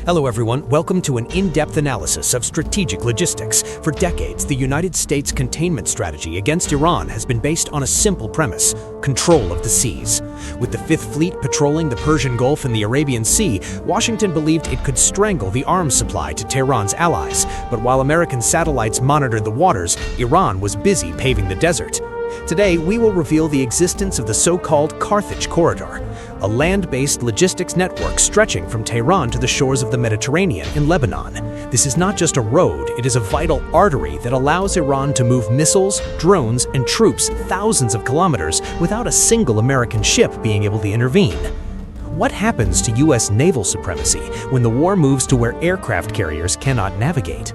Hello everyone, welcome to an in-depth analysis of strategic logistics. For decades, the United States containment strategy against Iran has been based on a simple premise: control of the seas. With the Fifth Fleet patrolling the Persian Gulf and the Arabian Sea, Washington believed it could strangle the arms supply to Tehran's allies. But while American satellites monitored the waters, Iran was busy paving the desert. Today, we will reveal the existence of the so-called Carthage Corridor, a land-based logistics network stretching from Tehran to the shores of the Mediterranean in Lebanon. This is not just a road, it is a vital artery that allows Iran to move missiles, drones, and troops thousands of kilometers without a single American ship being able to intervene. What happens to U.S. naval supremacy when the war moves to where aircraft carriers cannot navigate?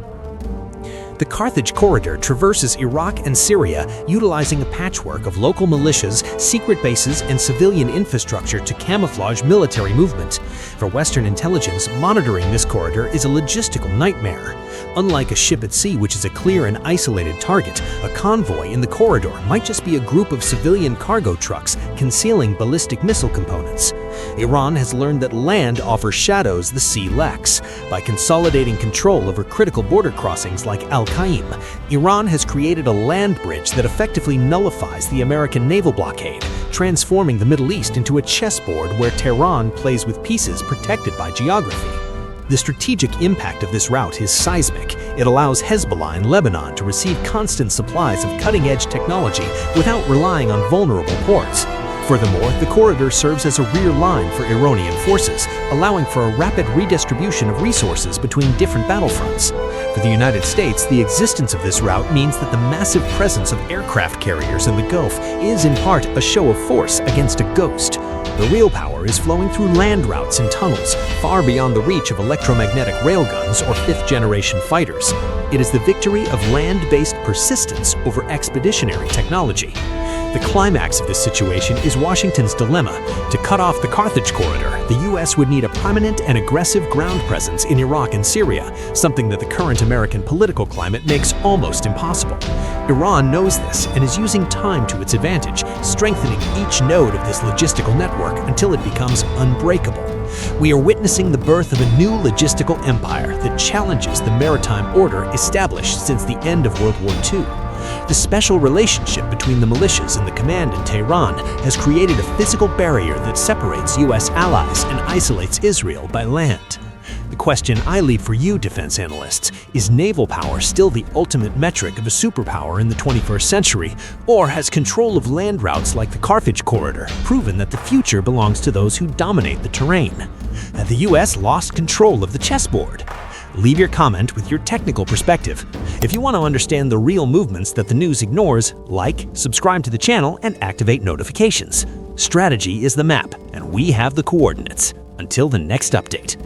The Carthage Corridor traverses Iraq and Syria, utilizing a patchwork of local militias, secret bases, and civilian infrastructure to camouflage military movement. For Western intelligence, monitoring this corridor is a logistical nightmare. Unlike a ship at sea, which is a clear and isolated target, a convoy in the corridor might just be a group of civilian cargo trucks concealing ballistic missile components. Iran has learned that land offers shadows the sea lacks. By consolidating control over critical border crossings like Al-Qaim, Iran has created a land bridge that effectively nullifies the American naval blockade, transforming the Middle East into a chessboard where Tehran plays with pieces protected by geography. The strategic impact of this route is seismic. It allows Hezbollah in Lebanon to receive constant supplies of cutting-edge technology without relying on vulnerable ports. Furthermore, the corridor serves as a rear line for Iranian forces, allowing for a rapid redistribution of resources between different battlefronts. For the United States, the existence of this route means that the massive presence of aircraft carriers in the Gulf is in part a show of force against a ghost. The real power is flowing through land routes and tunnels, far beyond the reach of electromagnetic railguns or fifth-generation fighters. It is the victory of land-based persistence over expeditionary technology. The climax of this situation is Washington's dilemma. To cut off the Carthage Corridor, the U.S. would need a prominent and aggressive ground presence in Iraq and Syria, something that the current American political climate makes almost impossible. Iran knows this and is using time to its advantage, strengthening each node of this logistical network until it becomes unbreakable. We are witnessing the birth of a new logistical empire that challenges the maritime order established since the end of World War II. The special relationship between the militias and the command in Tehran has created a physical barrier that separates U.S. allies and isolates Israel by land. The question I leave for you, defense analysts, is naval power still the ultimate metric of a superpower in the 21st century, or has control of land routes like the Carthage Corridor proven that the future belongs to those who dominate the terrain? Have the U.S. lost control of the chessboard? Leave your comment with your technical perspective. If you want to understand the real movements that the news ignores, like, subscribe to the channel, and activate notifications. Strategy is the map, and we have the coordinates. Until the next update.